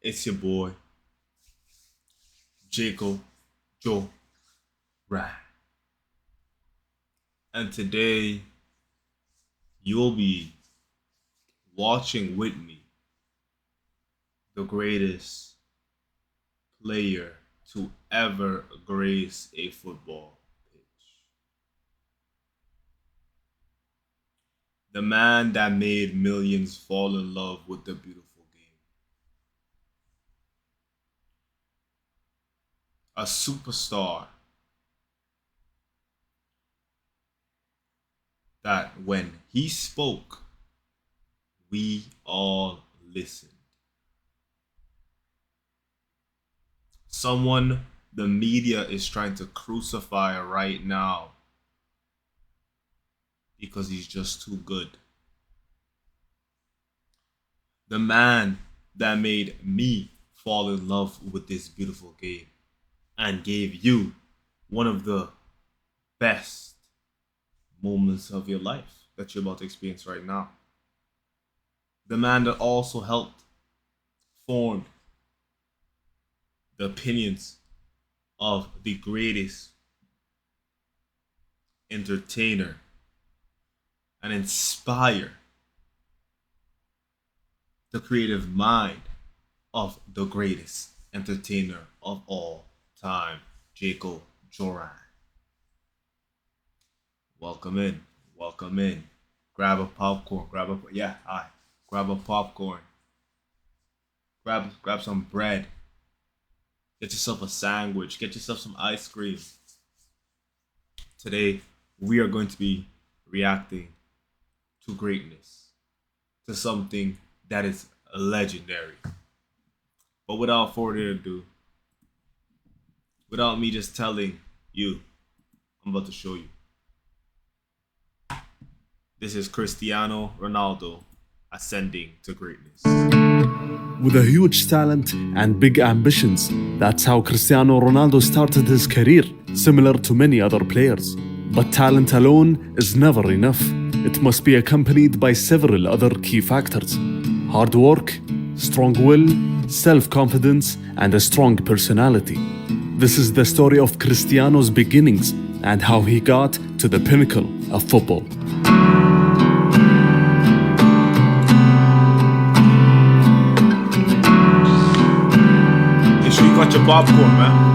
It's your boy, Jacob Joe Rad. And today you'll be watching with me the greatest player to ever grace a football pitch. The man that made millions fall in love with the beautiful game. A superstar that when he spoke, we all listened. Someone the media is trying to crucify right now because he's just too good. The man that made me fall in love with this beautiful game and gave you one of the best moments of your life that you're about to experience right now. The man that also helped form the opinions of the greatest entertainer and inspire the creative mind of the greatest entertainer of all time, Jacob Joran. Welcome in, welcome in. Grab a popcorn, grab a popcorn. Grab some bread. Get yourself a sandwich, get yourself some ice cream. Today, we are going to be reacting to greatness, to something that is legendary. But without further ado, without me just telling you, I'm about to show you. This is Cristiano Ronaldo ascending to greatness. With a huge talent and big ambitions, that's how Cristiano Ronaldo started his career, similar to many other players. But talent alone is never enough. It must be accompanied by several other key factors: hard work, strong will, self-confidence, and a strong personality. This is the story of Cristiano's beginnings and how he got to the pinnacle of football. Make sure you got your popcorn, man.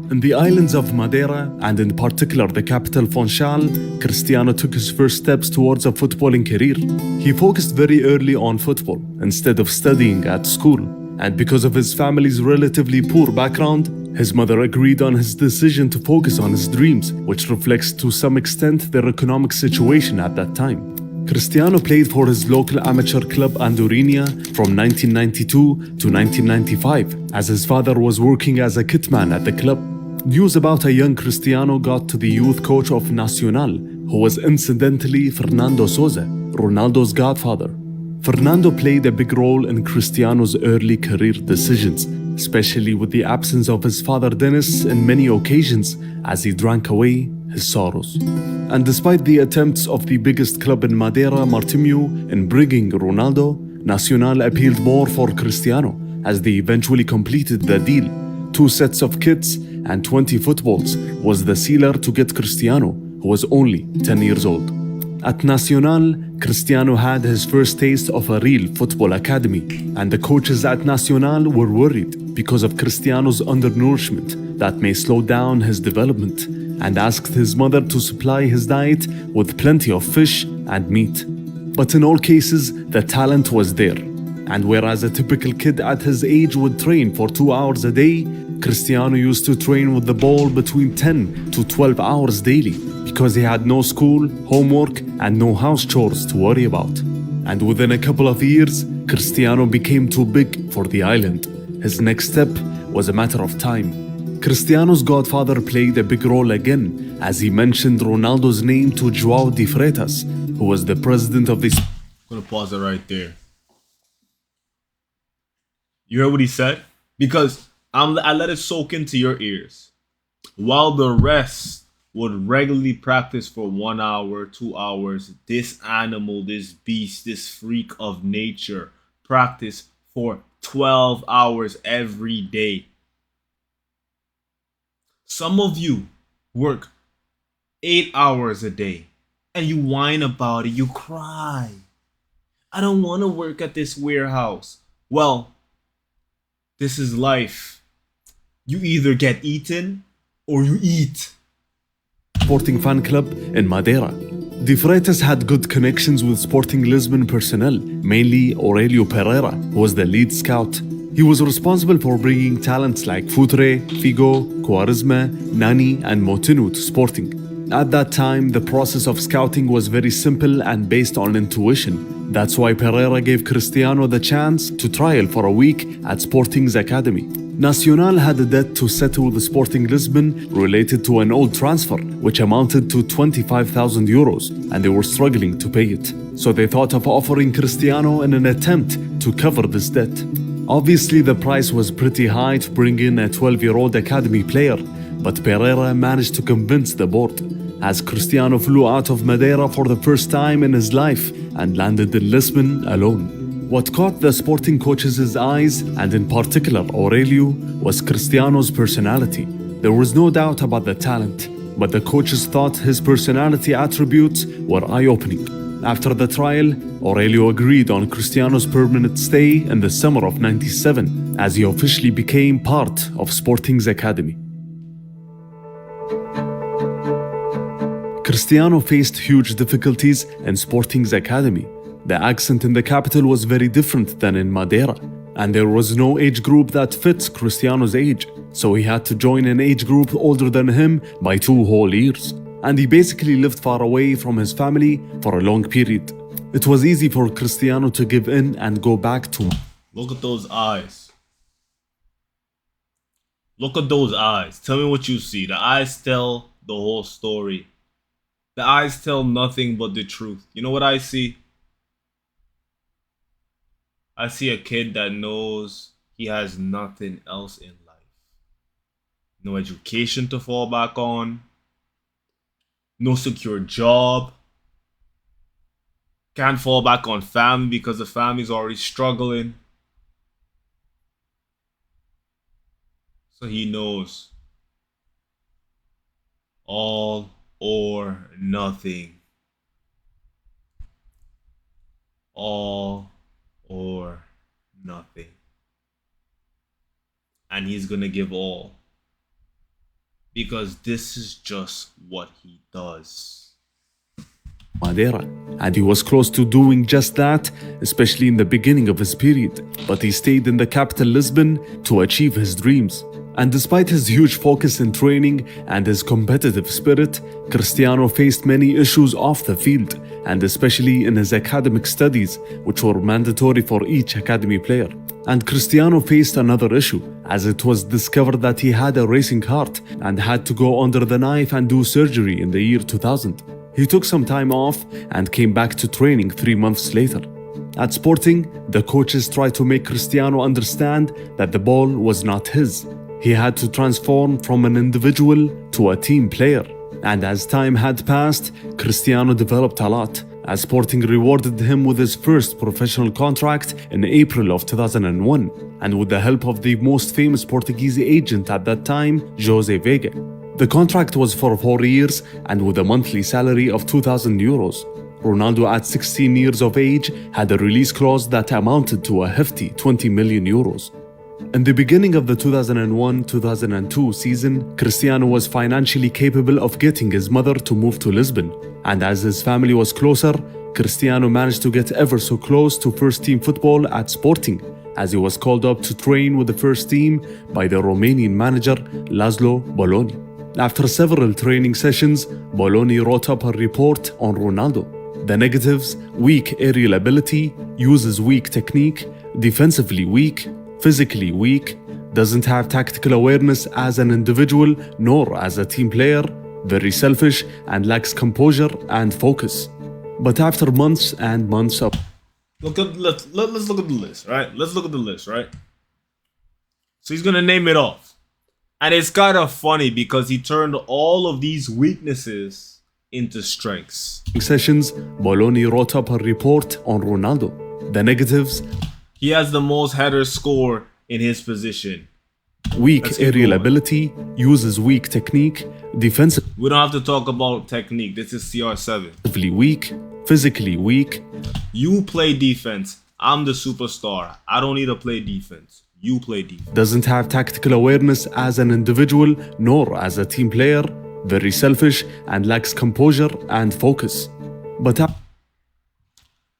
In the islands of Madeira, and in particular the capital Funchal, Cristiano took his first steps towards a footballing career. He focused very early on football, instead of studying at school. And because of his family's relatively poor background, his mother agreed on his decision to focus on his dreams, which reflects to some extent their economic situation at that time. Cristiano played for his local amateur club Andorinha from 1992 to 1995, as his father was working as a kitman at the club. News about a young Cristiano got to the youth coach of Nacional, who was incidentally Fernando Sousa, Ronaldo's godfather. Fernando played a big role in Cristiano's early career decisions, especially with the absence of his father Dennis in many occasions as he drank away his sorrows. And despite the attempts of the biggest club in Madeira, Martimeu, in bringing Ronaldo, Nacional appealed more for Cristiano, as they eventually completed the deal. 2 sets of kits and 20 footballs was the sealer to get Cristiano, who was only 10 years old. At Nacional, Cristiano had his first taste of a real football academy, and the coaches at Nacional were worried because of Cristiano's undernourishment that may slow down his development, and asked his mother to supply his diet with plenty of fish and meat. But in all cases, the talent was there. And whereas a typical kid at his age would train for 2 hours a day, Cristiano used to train with the ball between 10 to 12 hours daily because he had no school, homework, and no house chores to worry about. And within a couple of years, Cristiano became too big for the island. His next step was a matter of time. Cristiano's godfather played a big role again, as he mentioned Ronaldo's name to João de Freitas, who was the president of this. I'm gonna pause it right there. You heard what he said? Because I let it soak into your ears. While the rest would regularly practice for 1 hour, 2 hours, this animal, this beast, this freak of nature practice for 12 hours every day. Some of you work 8 hours a day and you whine about it, you cry. I don't want to work at this warehouse. Well, this is life. You either get eaten or you eat. Sporting fan club in Madeira. De Freitas had good connections with Sporting Lisbon personnel, mainly Aurelio Pereira, who was the lead scout. He was responsible for bringing talents like Futre, Figo, Quaresma, Nani, and Moutinho to Sporting. At that time, the process of scouting was very simple and based on intuition. That's why Pereira gave Cristiano the chance to trial for a week at Sporting's academy. Nacional had a debt to settle with Sporting Lisbon related to an old transfer, which amounted to 25,000 euros, and they were struggling to pay it. So they thought of offering Cristiano in an attempt to cover this debt. Obviously, the price was pretty high to bring in a 12-year-old academy player, but Pereira managed to convince the board, as Cristiano flew out of Madeira for the first time in his life and landed in Lisbon alone. What caught the Sporting coaches' eyes, and in particular Aurelio, was Cristiano's personality. There was no doubt about the talent, but the coaches thought his personality attributes were eye-opening. After the trial, Aurelio agreed on Cristiano's permanent stay in the summer of '97, as he officially became part of Sporting's academy. Cristiano faced huge difficulties in Sporting's academy. The accent in the capital was very different than in Madeira, and there was no age group that fits Cristiano's age, so he had to join an age group older than him by 2 whole years. And he basically lived far away from his family for a long period. It was easy for Cristiano to give in and go back to. Look at those eyes. Look at those eyes. Tell me what you see. The eyes tell the whole story. The eyes tell nothing but the truth. You know what I see? I see a kid that knows he has nothing else in life. No education to fall back on. No secure job. Can't fall back on family because the family's already struggling. So he knows. All or nothing. All or nothing. And he's gonna give all. Because this is just what he does. Madeira, and he was close to doing just that, especially in the beginning of his period, but he stayed in the capital Lisbon to achieve his dreams. And despite his huge focus in training and his competitive spirit, Cristiano faced many issues off the field, and especially in his academic studies, which were mandatory for each academy player. And Cristiano faced another issue, as it was discovered that he had a racing heart and had to go under the knife and do surgery in the year 2000. He took some time off and came back to training 3 months later. At Sporting, the coaches tried to make Cristiano understand that the ball was not his. He had to transform from an individual to a team player. And as time had passed, Cristiano developed a lot, as Sporting rewarded him with his first professional contract in April of 2001, and with the help of the most famous Portuguese agent at that time, José Veiga. The contract was for 4 years and with a monthly salary of 2,000 euros. Ronaldo, at 16 years of age, had a release clause that amounted to a hefty 20 million euros. In the beginning of the 2001-2002 season, Cristiano was financially capable of getting his mother to move to Lisbon, and as his family was closer, Cristiano managed to get ever so close to first-team football at Sporting, as he was called up to train with the first team by the Romanian manager Laszlo Bologna. After several training sessions, Bologna wrote up a report on Ronaldo. The negatives: weak aerial ability, uses weak technique, defensively weak, physically weak, doesn't have tactical awareness as an individual nor as a team player, very selfish and lacks composure and focus. But after months and months of let's look at the list, right? Let's look at the list, right? So he's gonna name it off. And it's kind of funny because he turned all of these weaknesses into strengths. sessions, Bologna wrote up a report on Ronaldo. The negatives: he has the most header score in his position. Weak aerial ability, uses weak technique, defensively We don't have to talk about technique. This is CR7. weak, physically weak, You play defense. I'm the superstar. I don't need to play defense. You play defense. doesn't have tactical awareness as an individual nor as a team player, very selfish and lacks composure and focus. But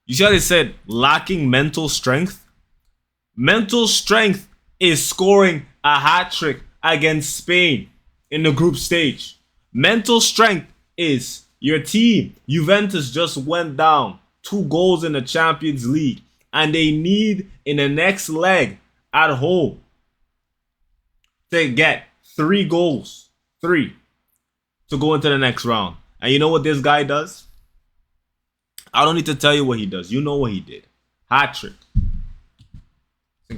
You see how they said lacking mental strength? Mental strength is scoring a hat trick against Spain in the group stage. Mental strength is your team. Juventus just went down 2 goals in the Champions League and they need in the next leg at home to get 3 goals. 3 to go into the next round. And you know what this guy does? I don't need to tell you what he does. You know what he did. Hat trick.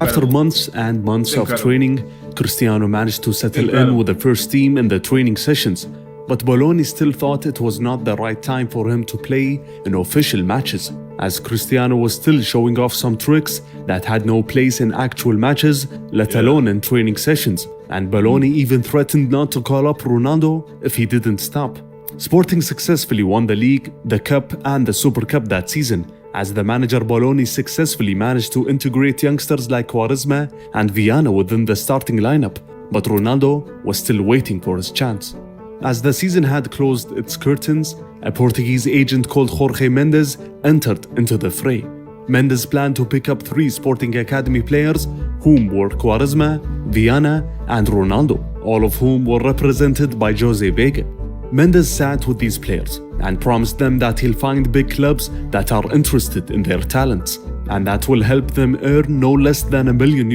after months and months of training, Cristiano managed to settle in with the first team in the training sessions. But Bologna still thought it was not the right time for him to play in official matches, as Cristiano was still showing off some tricks that had no place in actual matches, let alone in training sessions. And Bologna even threatened not to call up Ronaldo if he didn't stop. Sporting successfully won the league, the cup and the Super Cup that season, as the manager Bologna successfully managed to integrate youngsters like Quaresma and Viana within the starting lineup. But Ronaldo was still waiting for his chance. As the season had closed its curtains, a Portuguese agent called Jorge Mendes entered into the fray. Mendes planned to pick up 3 Sporting Academy players, whom were Quaresma, Viana, and Ronaldo, all of whom were represented by Jose Vega. Mendes sat with these players and promised them that he'll find big clubs that are interested in their talents, and that will help them earn no less than €1 million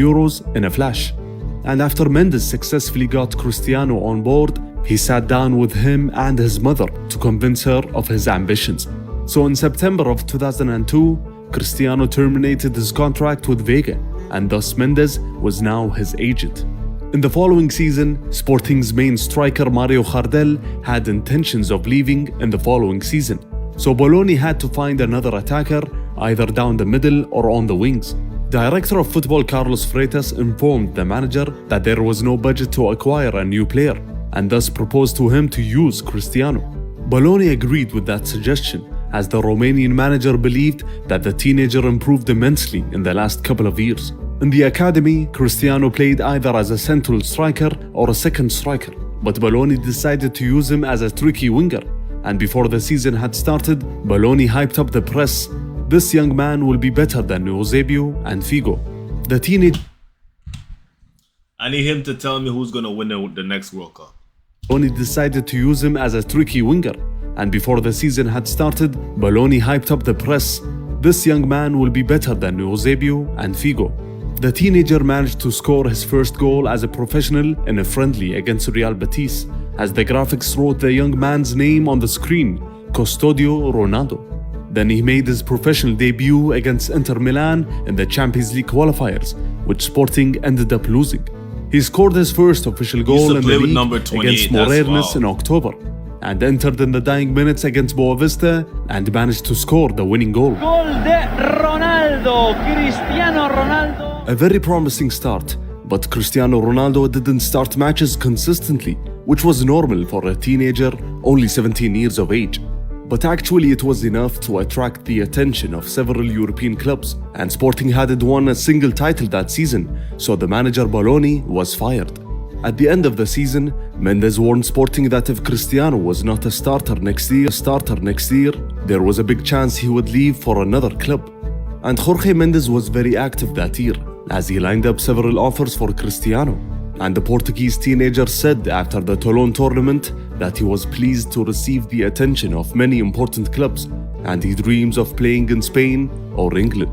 in a flash. And after Mendes successfully got Cristiano on board, he sat down with him and his mother to convince her of his ambitions. So in September of 2002, Cristiano terminated his contract with Vega, and thus Mendes was now his agent. In the following season, Sporting's main striker Mario Jardel had intentions of leaving in the following season. So Bologna had to find another attacker, either down the middle or on the wings. Director of football Carlos Freitas informed the manager that there was no budget to acquire a new player, and thus proposed to him to use Cristiano. Bologna agreed with that suggestion, as the Romanian manager believed that the teenager improved immensely in the last couple of years. In the academy, Cristiano played either as a central striker or a second striker, but Bologna decided to use him as a tricky winger. And before the season had started, Bologna hyped up the press. This young man will be better than Eusebio and Figo. The teenage I need him to tell me who's going to win the next World Cup. Bologna decided to use him as a tricky winger, and before the season had started, Bologna hyped up the press. This young man will be better than Eusebio and Figo. The teenager managed to score his first goal as a professional in a friendly against Real Betis, as the graphics wrote the young man's name on the screen, Custodio Ronaldo. Then he made his professional debut against Inter Milan in the Champions League qualifiers, which Sporting ended up losing. He scored his first official goal in the league against Moreirense in October, and entered in the dying minutes against Boavista and managed to score the winning goal. Gol de Ronaldo, Cristiano Ronaldo. A very promising start, but Cristiano Ronaldo didn't start matches consistently, which was normal for a teenager only 17 years of age. But actually it was enough to attract the attention of several European clubs, and Sporting hadn't won a single title that season, so the manager Bologna was fired. At the end of the season, Mendes warned Sporting that if Cristiano was not a starter next year, there was a big chance he would leave for another club. And Jorge Mendes was very active that year, as he lined up several offers for Cristiano. And the Portuguese teenager said after the Toulon tournament that he was pleased to receive the attention of many important clubs, and he dreams of playing in Spain or England.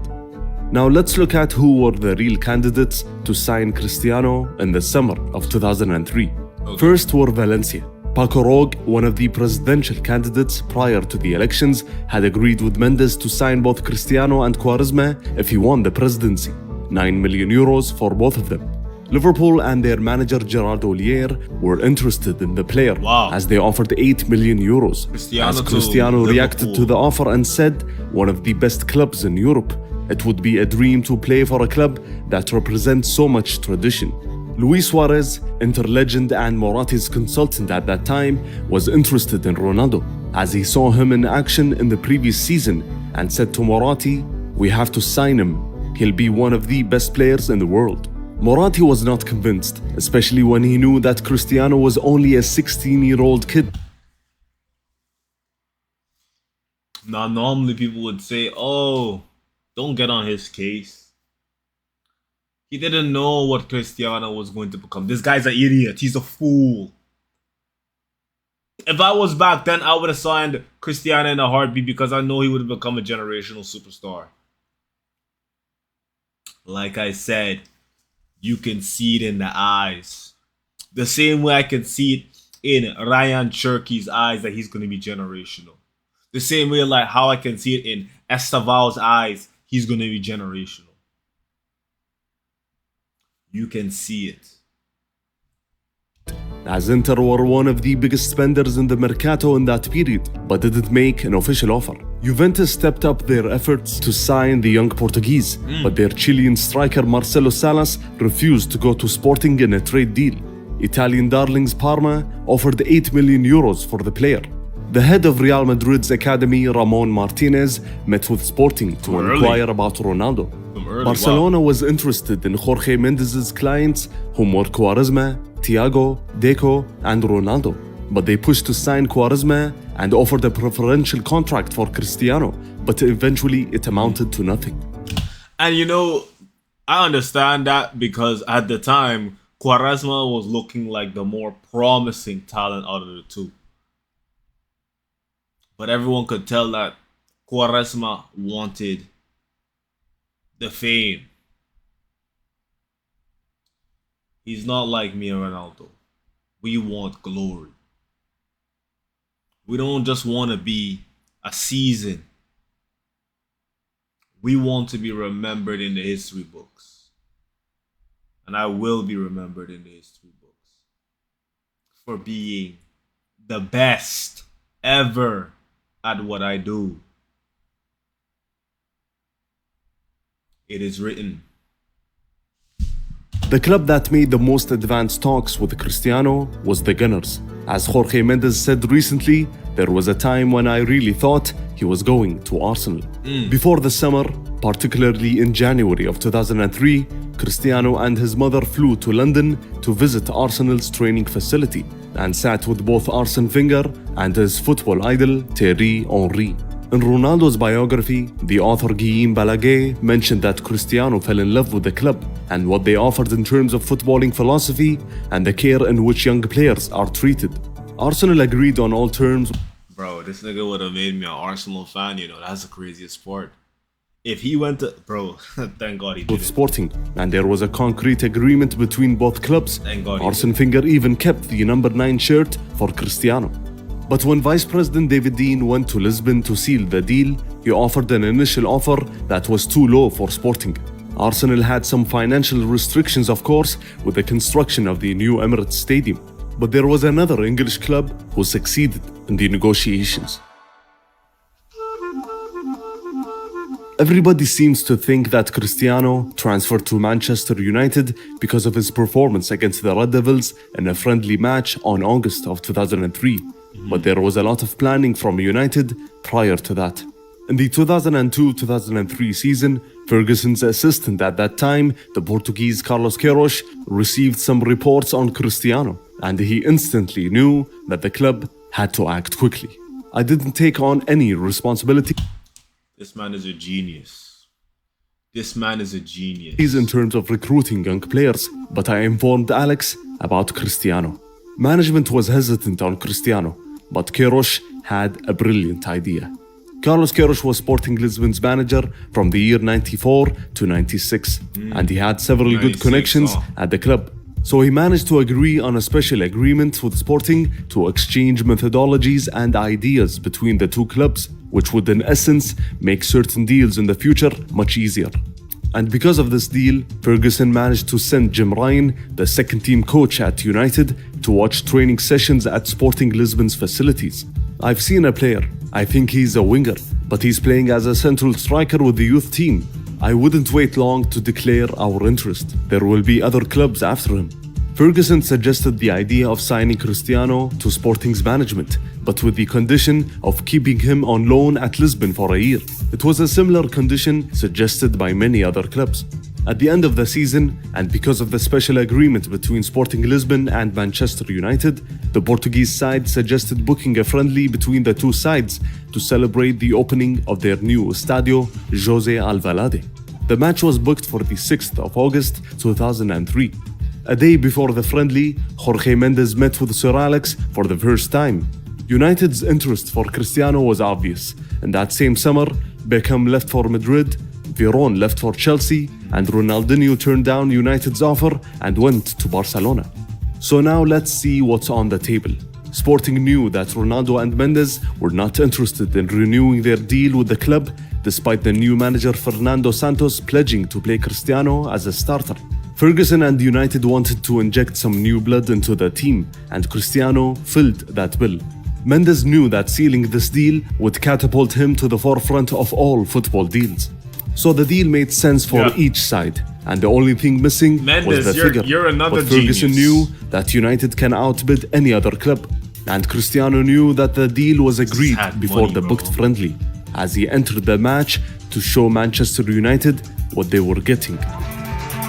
Now let's look at who were the real candidates to sign Cristiano in the summer of 2003. First were Valencia. Paco Roig, one of the presidential candidates prior to the elections, had agreed with Mendes to sign both Cristiano and Quaresma if he won the presidency. 9 million euros for both of them. Liverpool and their manager Gerard Houllier were interested in the player as they offered 8 million euros. Cristiano reacted to the offer and said, "One of the best clubs in Europe. It would be a dream to play for a club that represents so much tradition." Luis Suarez, Inter legend and Morati's consultant at that time, was interested in Ronaldo as he saw him in action in the previous season and said to Morati, "We have to sign him. He'll be one of the best players in the world." Morati was not convinced, especially when he knew that Cristiano was only a 16-year-old kid. Now, normally people would say, "Oh, don't get on his case. He didn't know what Cristiano was going to become. This guy's an idiot. He's a fool." If I was back then, I would have signed Cristiano in a heartbeat because I know he would have become a generational superstar. Like I said, you can see it in the eyes. The same way I can see it in Ryan Cherky's eyes that he's going to be generational. The same way like how I can see it in Esteval's eyes, he's going to be generational. You can see it. As Inter were one of the biggest spenders in the Mercato in that period, but didn't make an official offer. Juventus stepped up their efforts to sign the young Portuguese, but their Chilean striker Marcelo Salas refused to go to Sporting in a trade deal. Italian darlings Parma offered 8 million euros for the player. The head of Real Madrid's academy, Ramon Martinez, met with Sporting to inquire about Ronaldo. Barcelona was interested in Jorge Mendes' clients, whom were Quaresma, Thiago, Deco, and Ronaldo. But they pushed to sign Quaresma and offered a preferential contract for Cristiano, but eventually it amounted to nothing. And you know, I understand that because at the time, Quaresma was looking like the more promising talent out of the two. But everyone could tell that Quaresma wanted the fame. He's not like me and Ronaldo. We want glory. We don't just want to be a season. We want to be remembered in the history books. And I will be remembered in the history books for being the best ever at what I do. It is written. The club that made the most advanced talks with Cristiano was the Gunners. As Jorge Mendes said recently, there was a time when I really thought he was going to Arsenal. Before the summer, particularly in January of 2003, Cristiano and his mother flew to London to visit Arsenal's training facility and sat with both Arsene Wenger and his football idol Thierry Henry. In Ronaldo's biography, the author Guillaume Balaguer mentioned that Cristiano fell in love with the club and what they offered in terms of footballing philosophy and the care in which young players are treated. Arsenal agreed on all terms. Bro, this nigga would have made me an Arsenal fan, you know, that's the craziest part. If he went to, bro, thank God he did with it. Sporting, and there was a concrete agreement between both clubs. Thank God Arsene Wenger even kept the number 9 shirt for Cristiano. But when Vice President David Dean went to Lisbon to seal the deal, he offered an initial offer that was too low for Sporting. Arsenal had some financial restrictions, of course, with the construction of the new Emirates Stadium. But there was another English club who succeeded in the negotiations. Everybody seems to think that Cristiano transferred to Manchester United because of his performance against the Red Devils in a friendly match on August of 2003. But there was a lot of planning from United prior to that. In the 2002-2003 season, Ferguson's assistant at that time, the Portuguese Carlos Queiroz, received some reports on Cristiano, and he instantly knew that the club had to act quickly. I didn't take on any responsibility. This man is a genius. This man is a genius. He's in terms of recruiting young players, but I informed Alex about Cristiano. Management was hesitant on Cristiano, but Queiroz had a brilliant idea. Carlos Queiroz was Sporting Lisbon's manager from the year 94 to 96, and he had several good 96, connections at the club. So he managed to agree on a special agreement with Sporting to exchange methodologies and ideas between the two clubs, which would in essence make certain deals in the future much easier. And because of this deal, Ferguson managed to send Jim Ryan, the second team coach at United, to watch training sessions at Sporting Lisbon's facilities. I've seen a player. I think he's a winger, but he's playing as a central striker with the youth team. I wouldn't wait long to declare our interest. There will be other clubs after him. Ferguson suggested the idea of signing Cristiano to Sporting's management, but with the condition of keeping him on loan at Lisbon for a year. It was a similar condition suggested by many other clubs. At the end of the season, and because of the special agreement between Sporting Lisbon and Manchester United, the Portuguese side suggested booking a friendly between the two sides to celebrate the opening of their new Estadio José Alvalade. The match was booked for the 6th of August 2003. A day before the friendly, Jorge Mendes met with Sir Alex for the first time. United's interest for Cristiano was obvious, and that same summer, Beckham left for Madrid, Veron left for Chelsea, and Ronaldinho turned down United's offer and went to Barcelona. So now let's see what's on the table. Sporting knew that Ronaldo and Mendes were not interested in renewing their deal with the club, despite the new manager Fernando Santos pledging to play Cristiano as a starter. Ferguson and United wanted to inject some new blood into the team, and Cristiano filled that bill. Mendes knew that sealing this deal would catapult him to the forefront of all football deals. So the deal made sense for each side, and the only thing missing was the figure. But Ferguson knew that United can outbid any other club, and Cristiano knew that the deal was agreed before the booked friendly, as he entered the match to show Manchester United what they were getting.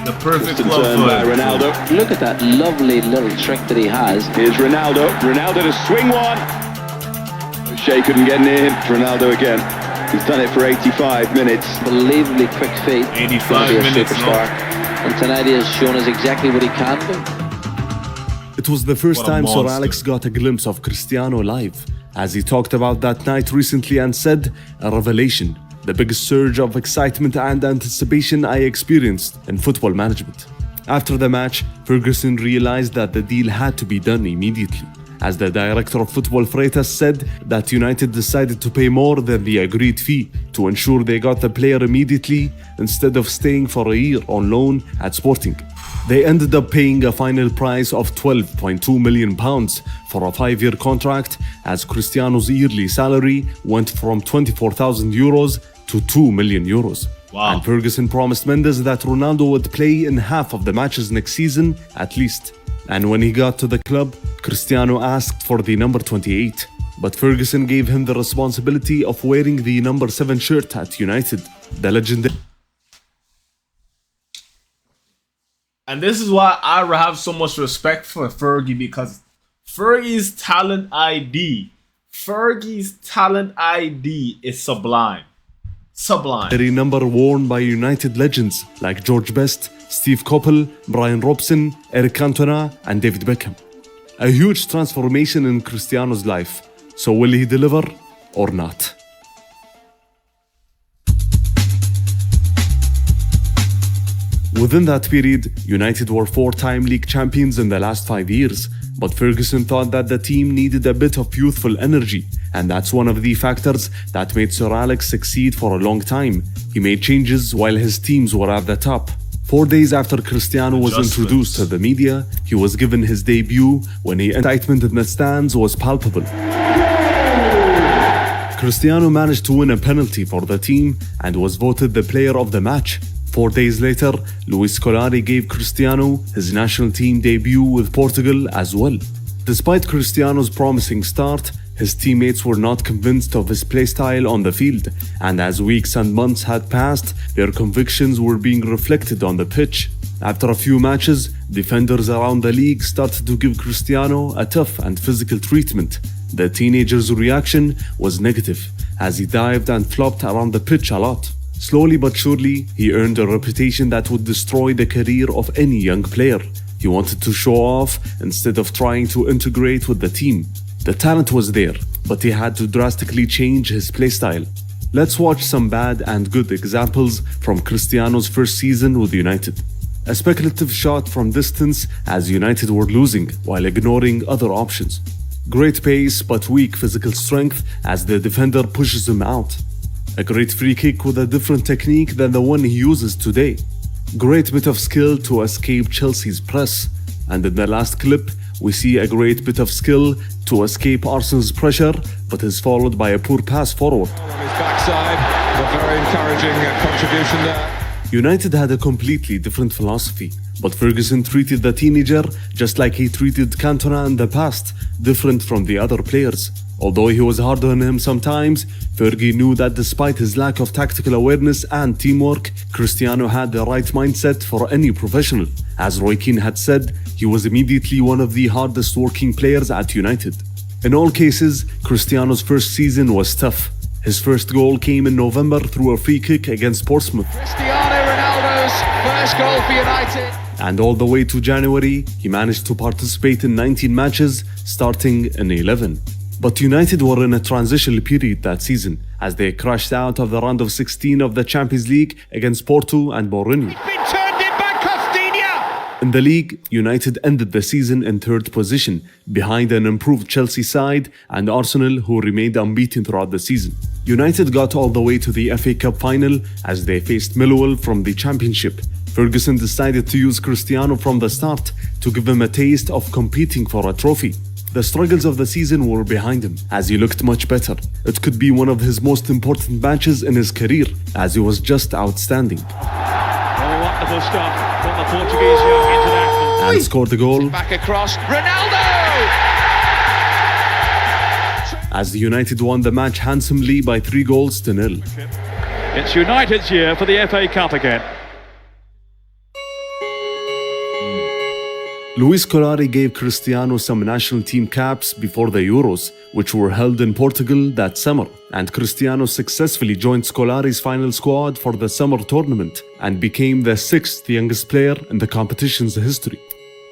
The perfect love for Ronaldo. Look at that lovely little trick that he has. Here's Ronaldo. Ronaldo to swing one. Shea couldn't get near him. Ronaldo again. He's done it for 85 minutes. Unbelievably quick feet. 85 minutes, superstar. And tonight he has shown us exactly what he can do. It was the first What a time Sir monster. Alex got a glimpse of Cristiano live, as he talked about that night recently and said, a revelation, the biggest surge of excitement and anticipation I experienced in football management. After the match, Ferguson realized that the deal had to be done immediately, as the director of football Freitas said that United decided to pay more than the agreed fee to ensure they got the player immediately instead of staying for a year on loan at Sporting. They ended up paying a final price of £12.2 million for a 5-year contract, as Cristiano's yearly salary went from €24,000 to €2 million. Wow. And Ferguson promised Mendes that Ronaldo would play in half of the matches next season at least. And when he got to the club, Cristiano asked for the number 28, but Ferguson gave him the responsibility of wearing the number 7 shirt at United. The legendary. And this is why I have so much respect for Fergie, because Fergie's talent ID is sublime. Sublime. Number worn by United legends like George Best, Steve Coppell, Brian Robson, Eric Cantona, and David Beckham. A huge transformation in Cristiano's life. So will he deliver or not? Within that period, United were 4-time league champions in the last 5 years, but Ferguson thought that the team needed a bit of youthful energy, and that's one of the factors that made Sir Alex succeed for a long time. He made changes while his teams were at the top. 4 days after Cristiano was introduced to the media, he was given his debut when the excitement in the stands was palpable. Cristiano managed to win a penalty for the team and was voted the player of the match. 4 days later, Luis Scolari gave Cristiano his national team debut with Portugal as well. Despite Cristiano's promising start, his teammates were not convinced of his playstyle on the field, and as weeks and months had passed, their convictions were being reflected on the pitch. After a few matches, defenders around the league started to give Cristiano a tough and physical treatment. The teenager's reaction was negative, as he dived and flopped around the pitch a lot. Slowly but surely, he earned a reputation that would destroy the career of any young player. He wanted to show off instead of trying to integrate with the team. The talent was there, but he had to drastically change his playstyle. Let's watch some bad and good examples from Cristiano's first season with United. A speculative shot from distance as United were losing while ignoring other options. Great pace but weak physical strength as the defender pushes him out. A great free kick with a different technique than the one he uses today. Great bit of skill to escape Chelsea's press. And in the last clip, we see a great bit of skill to escape Arsenal's pressure, but is followed by a poor pass forward. On his backside, a very encouraging contribution there. United had a completely different philosophy, but Ferguson treated the teenager just like he treated Cantona in the past, different from the other players. Although he was hard on him sometimes, Fergie knew that despite his lack of tactical awareness and teamwork, Cristiano had the right mindset for any professional. As Roy Keane had said, he was immediately one of the hardest working players at United. In all cases, Cristiano's first season was tough. His first goal came in November through a free kick against Portsmouth. Cristiano Ronaldo's first goal for United. And all the way to January, he managed to participate in 19 matches, starting in 11. But United were in a transitional period that season, as they crashed out of the round of 16 of the Champions League against Porto and Mourinho. Been turned in by Costinha. In the league, United ended the season in third position, behind an improved Chelsea side and Arsenal, who remained unbeaten throughout the season. United got all the way to the FA Cup final as they faced Millwall from the Championship. Ferguson decided to use Cristiano from the start to give him a taste of competing for a trophy. The struggles of the season were behind him, as he looked much better. It could be one of his most important matches in his career, as he was just outstanding. Oh, wonderful stuff from the Portuguese young international. And scored the goal Back across, Ronaldo! as the United won the match handsomely by 3-0. It's United's year for the FA Cup again. Luis Scolari gave Cristiano some national team caps before the Euros, which were held in Portugal that summer, and Cristiano successfully joined Scolari's final squad for the summer tournament and became the 6th youngest player in the competition's history.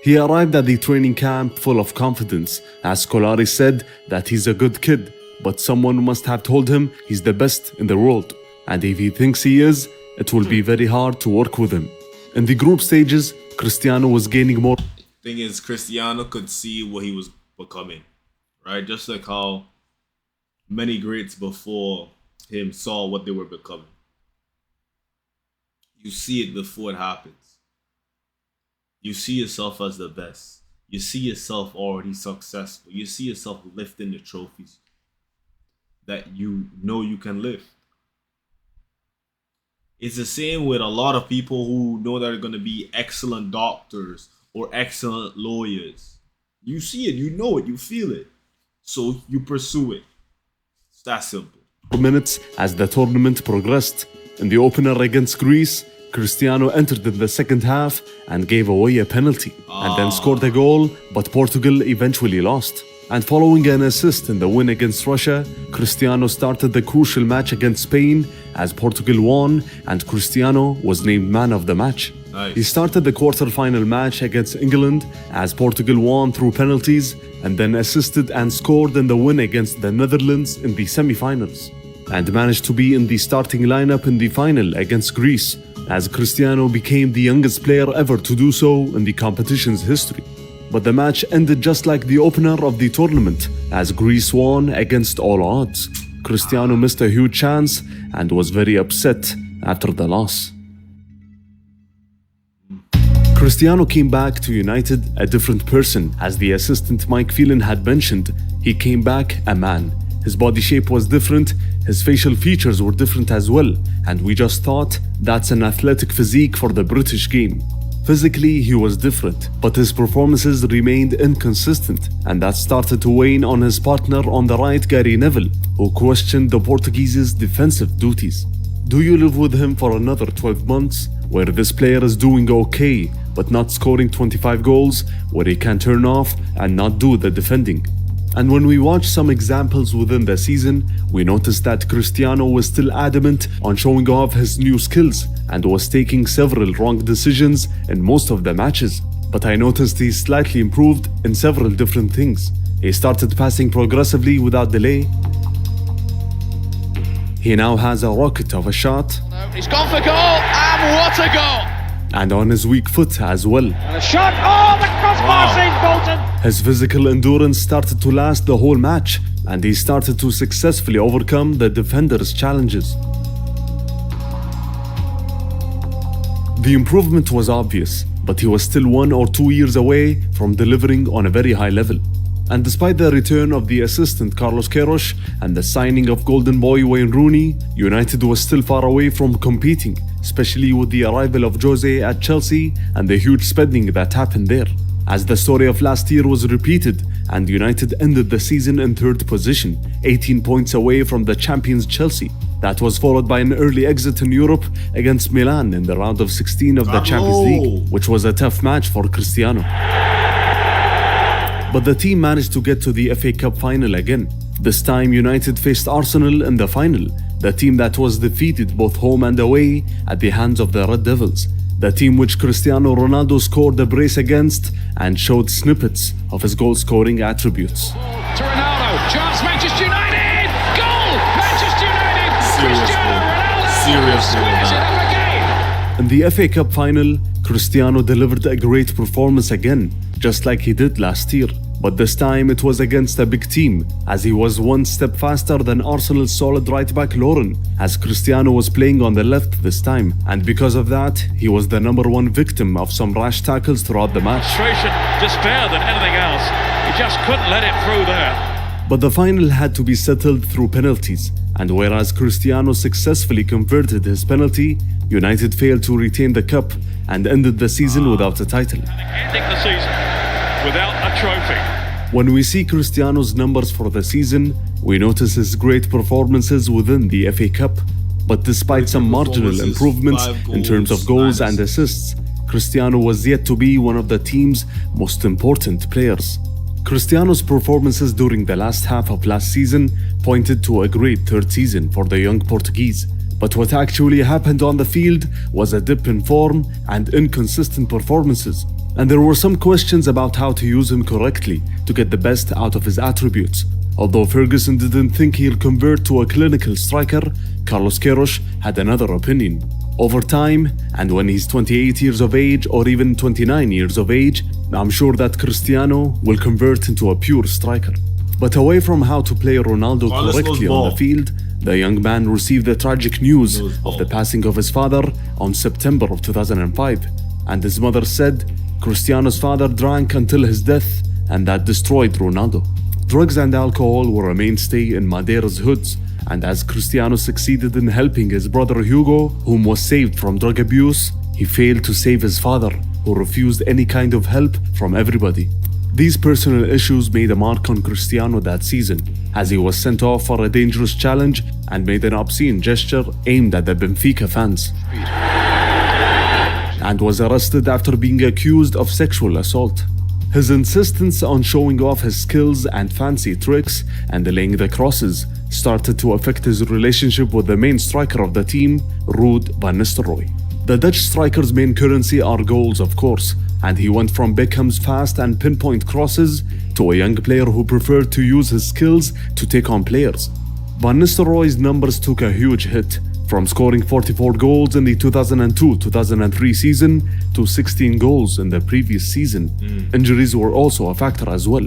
He arrived at the training camp full of confidence, as Scolari said that he's a good kid, but someone must have told him he's the best in the world, and if he thinks he is, it will be very hard to work with him. In the group stages, Cristiano was gaining more. Thing is, Cristiano could see what he was becoming, right? Just like how many greats before him saw what they were becoming. You see it before it happens. You see yourself as the best. You see yourself already successful. You see yourself lifting the trophies that you know you can lift. It's the same with a lot of people who know they're going to be excellent doctors or excellent lawyers. You see it, you know it, you feel it. So you pursue it. It's that simple. Minutes as the tournament progressed. In the opener against Greece, Cristiano entered in the second half and gave away a penalty, and then scored a goal, but Portugal eventually lost. And following an assist in the win against Russia, Cristiano started the crucial match against Spain as Portugal won and Cristiano was named man of the match. Nice. He started the quarter-final match against England as Portugal won through penalties and then assisted and scored in the win against the Netherlands in the semi-finals, and managed to be in the starting lineup in the final against Greece, as Cristiano became the youngest player ever to do so in the competition's history. But the match ended just like the opener of the tournament, as Greece won against all odds. Cristiano missed a huge chance and was very upset after the loss. Cristiano came back to United a different person. As the assistant Mike Phelan had mentioned, he came back a man. His body shape was different, his facial features were different as well, and we just thought that's an athletic physique for the British game. Physically, he was different, but his performances remained inconsistent, and that started to wane on his partner on the right, Gary Neville, who questioned the Portuguese's defensive duties. Do you live with him for another 12 months, where this player is doing okay, but not scoring 25 goals, where he can turn off and not do the defending? And when we watched some examples within the season, we noticed that Cristiano was still adamant on showing off his new skills and was taking several wrong decisions in most of the matches. but I noticed he slightly improved in several different things. He started passing progressively without delay. He now has a rocket of a shot. He's gone for goal, and what a goal! And on his weak foot as well. And a shot, oh, the crossbar saves Bolton! His physical endurance started to last the whole match, and he started to successfully overcome the defenders' challenges. The improvement was obvious, but he was still 1 or 2 years away from delivering on a very high level. And despite the return of the assistant Carlos Queiroz and the signing of Golden Boy Wayne Rooney, United was still far away from competing, especially with the arrival of Jose at Chelsea and the huge spending that happened there. As the story of last year was repeated, and United ended the season in 3rd position, 18 points away from the champions Chelsea. That was followed by an early exit in Europe against Milan in the round of 16 of the Champions League, which was a tough match for Cristiano. But the team managed to get to the FA Cup final again. This time United faced Arsenal in the final, the team that was defeated both home and away at the hands of the Red Devils. The team which Cristiano Ronaldo scored a brace against and showed snippets of his goal-scoring attributes. To Ronaldo, chance Manchester United! Goal! Manchester United! Cristiano Ronaldo! Squares it up again! In the FA Cup final, Cristiano delivered a great performance again, just like he did last year. But this time it was against a big team, as he was 1 step faster than Arsenal's solid right-back Lauren, as Cristiano was playing on the left this time, and because of that, he was the #1 victim of some rash tackles throughout the match. Frustration, despair than anything else. He just couldn't let it through there. But the final had to be settled through penalties, and whereas Cristiano successfully converted his penalty, United failed to retain the cup and ended the season without a title. Ending the season without a trophy. When we see Cristiano's numbers for the season, we notice his great performances within the FA Cup. But despite some marginal improvements in terms of goals and assists, Cristiano was yet to be one of the team's most important players. Cristiano's performances during the last half of last season pointed to a great 3rd season for the young Portuguese. But what actually happened on the field was a dip in form and inconsistent performances. And there were some questions about how to use him correctly to get the best out of his attributes. Although Ferguson didn't think he'll convert to a clinical striker, Carlos Queiroz had another opinion. Over time, and when he's 28 years of age or even 29 years of age, I'm sure that Cristiano will convert into a pure striker. But away from how to play Ronaldo correctly on the field, the young man received the tragic news of the passing of his father on September of 2005. And his mother said, Cristiano's father drank until his death, and that destroyed Ronaldo. Drugs and alcohol were a mainstay in Madeira's hoods, and as Cristiano succeeded in helping his brother Hugo, whom was saved from drug abuse, he failed to save his father, who refused any kind of help from everybody. These personal issues made a mark on Cristiano that season, as he was sent off for a dangerous challenge and made an obscene gesture aimed at the Benfica fans, and was arrested after being accused of sexual assault. His insistence on showing off his skills and fancy tricks and laying the crosses started to affect his relationship with the main striker of the team, Ruud van Nistelrooy. The Dutch striker's main currency are goals, of course, and he went from Beckham's fast and pinpoint crosses to a young player who preferred to use his skills to take on players. Van Nistelrooy's numbers took a huge hit, from scoring 44 goals in the 2002-2003 season to 16 goals in the previous season. Injuries were also a factor as well.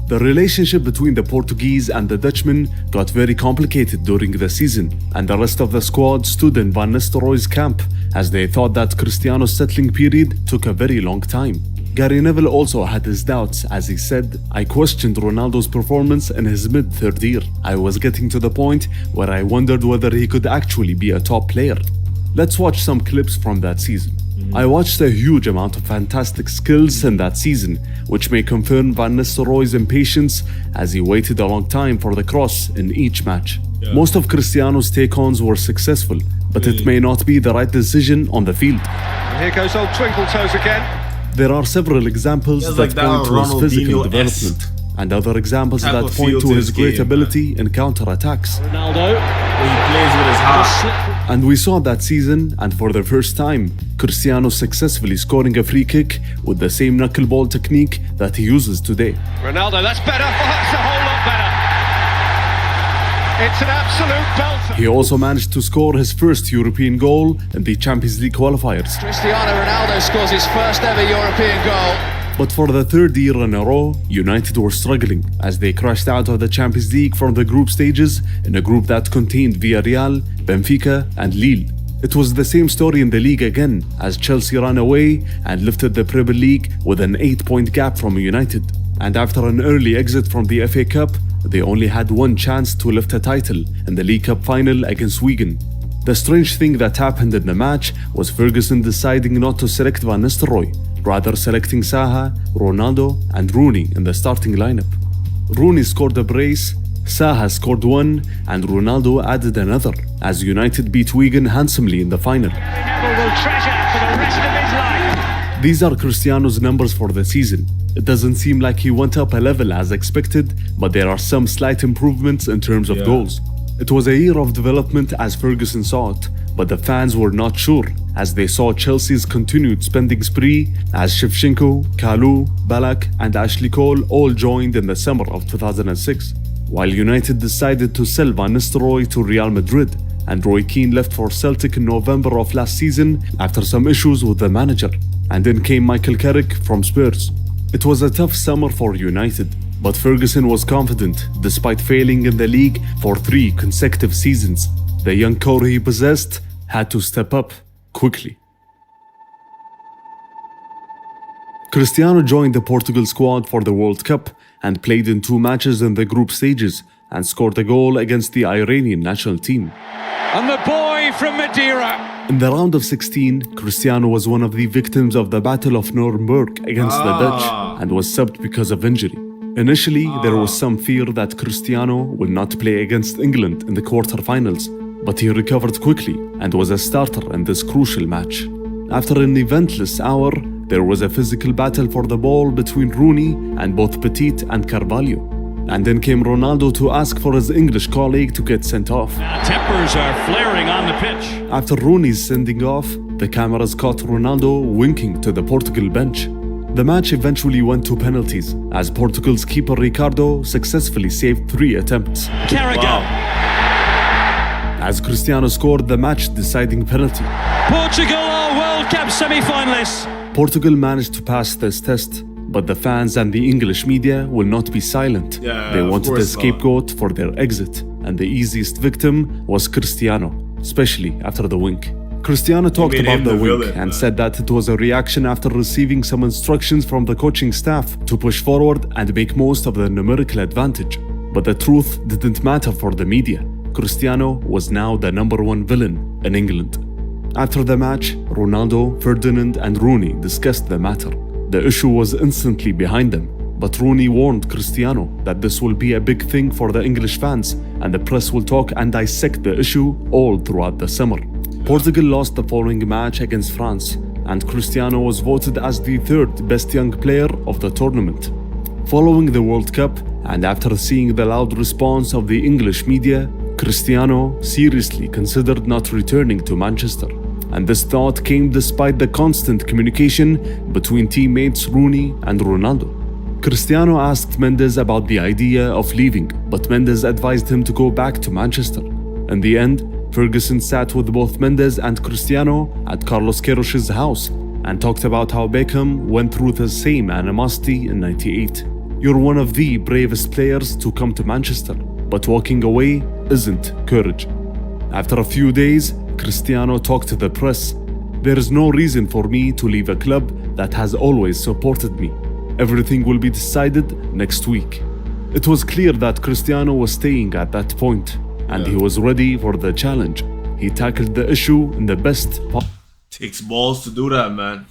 The relationship between the Portuguese and the Dutchman got very complicated during the season, and the rest of the squad stood in Van Nistelrooy's camp as they thought that Cristiano's settling period took a very long time. Gary Neville also had his doubts, as he said, "I questioned Ronaldo's performance in his mid-3rd year. I was getting to the point where I wondered whether he could actually be a top player." Let's watch some clips from that season. I watched a huge amount of fantastic skills in that season, which may confirm Van Nistelrooy's impatience as he waited a long time for the cross in each match. Most of Cristiano's take-ons were successful, but it may not be the right decision on the field. Here goes old Twinkle Toes again. There are several examples that point to his physical development, and other examples that point to his great ability in counter-attacks. Ronaldo. He plays with his heart. And we saw that season, and for the first time, Cristiano successfully scoring a free kick with the same knuckleball technique that he uses today. Ronaldo, that's better. Oh, that's a whole lot better. It's an absolute belter. He also managed to score his first European goal in the Champions League qualifiers. Cristiano Ronaldo scores his first ever European goal. But for the third year in a row, United were struggling as they crashed out of the Champions League from the group stages in a group that contained Villarreal, Benfica and Lille. It was the same story in the league again, as Chelsea ran away and lifted the Premier League with an 8-point gap from United. And after an early exit from the FA Cup, they only had one chance to lift a title in the League Cup final against Wigan. The strange thing that happened in the match was Ferguson deciding not to select Van Nistelrooy, rather selecting Zaha, Ronaldo and Rooney in the starting lineup. Rooney scored a brace, Zaha scored one and Ronaldo added another, as United beat Wigan handsomely in the final. These are Cristiano's numbers for the season. It doesn't seem like he went up a level as expected, but there are some slight improvements in terms of goals. It was a year of development as Ferguson saw it, but the fans were not sure, as they saw Chelsea's continued spending spree as Shevchenko, Kalou, Ballack and Ashley Cole all joined in the summer of 2006, while United decided to sell Van Nistelrooy to Real Madrid, and Roy Keane left for Celtic in November of last season after some issues with the manager, and then came Michael Carrick from Spurs. It was a tough summer for United, but Ferguson was confident despite failing in the league for 3 consecutive seasons. The young core he possessed had to step up quickly. Cristiano joined the Portugal squad for the World Cup and played in 2 matches in the group stages and scored a goal against the Iranian national team. And the boy from Madeira. In the round of 16, Cristiano was one of the victims of the Battle of Nuremberg against the Dutch and was subbed because of injury. Initially, there was some fear that Cristiano would not play against England in the quarterfinals, but he recovered quickly and was a starter in this crucial match. After an eventless hour, there was a physical battle for the ball between Rooney and both Petit and Carvalho. And then came Ronaldo to ask for his English colleague to get sent off. Tempers are flaring on the pitch. After Rooney's sending off, the cameras caught Ronaldo winking to the Portugal bench. The match eventually went to penalties, as Portugal's keeper Ricardo successfully saved 3 attempts. Carragher. As Cristiano scored the match-deciding penalty. Portugal are World Cup semi-finalists. Portugal managed to pass this test, but the fans and the English media will not be silent. They wanted a scapegoat for their exit, and the easiest victim was Cristiano, especially after the wink. Cristiano talked about the wink and said that it was a reaction after receiving some instructions from the coaching staff to push forward and make most of the numerical advantage. But the truth didn't matter for the media. Cristiano was now the #1 villain in England. After the match, Ronaldo, Ferdinand and Rooney discussed the matter. The issue was instantly behind them, but Rooney warned Cristiano that this will be a big thing for the English fans and the press will talk and dissect the issue all throughout the summer. Portugal lost the following match against France, and Cristiano was voted as the 3rd best young player of the tournament. Following the World Cup, and after seeing the loud response of the English media, Cristiano seriously considered not returning to Manchester. And this thought came despite the constant communication between teammates Rooney and Ronaldo. Cristiano asked Mendes about the idea of leaving, but Mendes advised him to go back to Manchester. In the end, Ferguson sat with both Mendes and Cristiano at Carlos Queiroz' house and talked about how Beckham went through the same animosity in '98. You're one of the bravest players to come to Manchester, but walking away isn't courage. After a few days, Cristiano talked to the press. There is no reason for me to leave a club that has always supported me. Everything will be decided next week. It was clear that Cristiano was staying at that point, and he was ready for the challenge. He tackled the issue in the best possible. Takes balls to do that, man.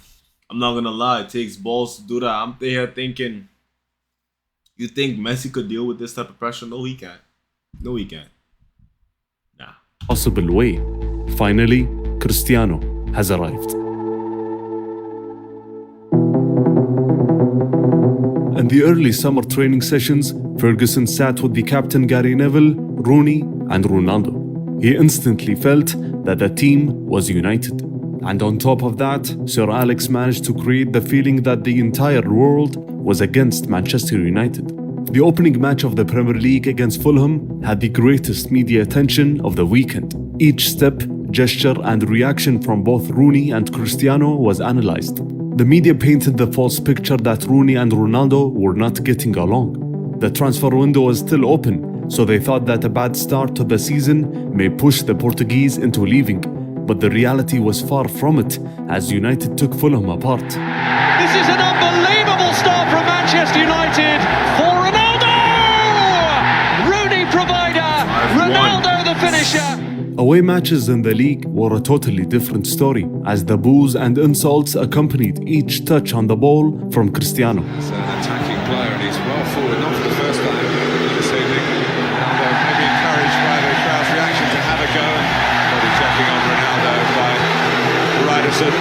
I'm not gonna lie, it takes balls to do that. I'm there thinking, you think Messi could deal with this type of pressure? No, he can't. No, he can't. Nah. Possible way. Finally, Cristiano has arrived. In the early summer training sessions, Ferguson sat with the captain Gary Neville, Rooney, and Ronaldo. He instantly felt that the team was united. And on top of that, Sir Alex managed to create the feeling that the entire world was against Manchester United. The opening match of the Premier League against Fulham had the greatest media attention of the weekend. Each step, gesture and reaction from both Rooney and Cristiano was analysed. The media painted the false picture that Rooney and Ronaldo were not getting along. The transfer window was still open, so they thought that a bad start to the season may push the Portuguese into leaving. But the reality was far from it, as United took Fulham apart. This is an unbelievable start from Manchester United for Ronaldo! Rooney provider, Ronaldo the finisher. Away matches in the league were a totally different story, as the boos and insults accompanied each touch on the ball from Cristiano. He's an attacking player and he's well forward, not for the first time this evening. Ronaldo maybe encouraged by the crowd's reaction to have a go, and body checking on Ronaldo by Ryderson.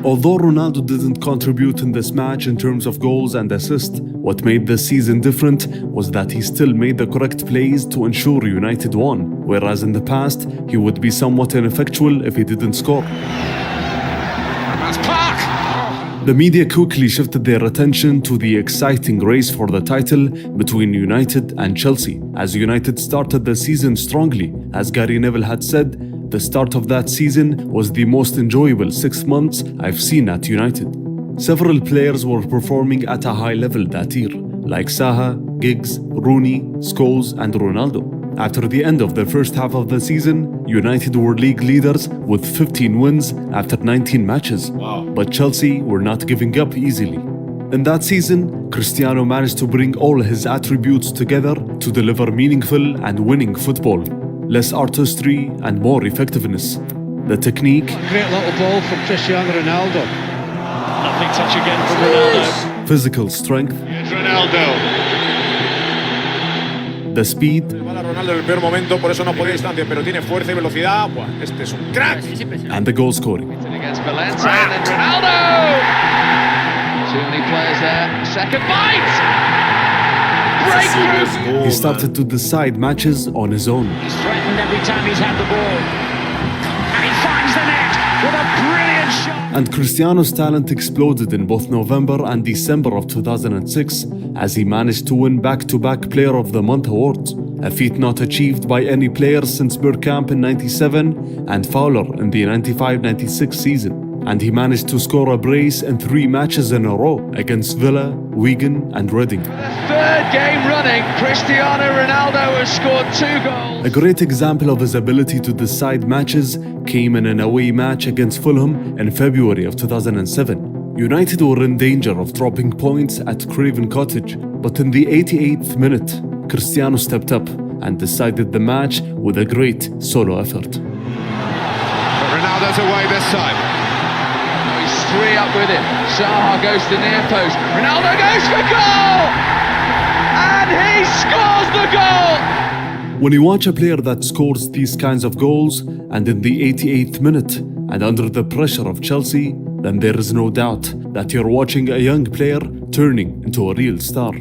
Although Ronaldo didn't contribute in this match in terms of goals and assists, what made this season different was that he still made the correct plays to ensure United won, whereas in the past, he would be somewhat ineffectual if he didn't score. That's Park! The media quickly shifted their attention to the exciting race for the title between United and Chelsea, as United started the season strongly. As Gary Neville had said, the start of that season was the most enjoyable 6 months I've seen at United. Several players were performing at a high level that year, like Zaha, Giggs, Rooney, Scholes and Ronaldo. After the end of the first half of the season, United were league leaders with 15 wins after 19 matches. Wow. But Chelsea were not giving up easily. In that season, Cristiano managed to bring all his attributes together to deliver meaningful and winning football. Less artistry and more effectiveness. The technique, Great little ball from Cristiano Ronaldo. Lovely touch again from Ronaldo. physical strength, Here's Ronaldo. the speed, Para Ronaldo en el peor momento, por eso no podía distancia, pero tiene fuerza y velocidad. Buah, este es un crack. and the goal scoring. Against Valencia and then Ronaldo! Too many players there. Second bite! Serious Breakthrough! goal, He started to decide matches on his own. He's threatened every time he's had the ball. And he finds the net with a brilliant shot. And Cristiano's talent exploded in both November and December of 2006 as he managed to win back-to-back Player of the Month awards, a feat not achieved by any player since Bergkamp in '97 and Fowler in the '95-96 season. And he managed to score a brace in 3 matches in a row against Villa, Wigan and Reading. Third game running, Cristiano Ronaldo has scored 2 goals. A great example of his ability to decide matches came in an away match against Fulham in February of 2007. United were in danger of dropping points at Craven Cottage, but in the 88th minute, Cristiano stepped up and decided the match with a great solo effort. But Ronaldo's away this time. He's 3 up with him. Zaha goes to near post. Ronaldo goes for goal! And he scores the goal! When you watch a player that scores these kinds of goals, and in the 88th minute, and under the pressure of Chelsea, then there is no doubt that you're watching a young player turning into a real star.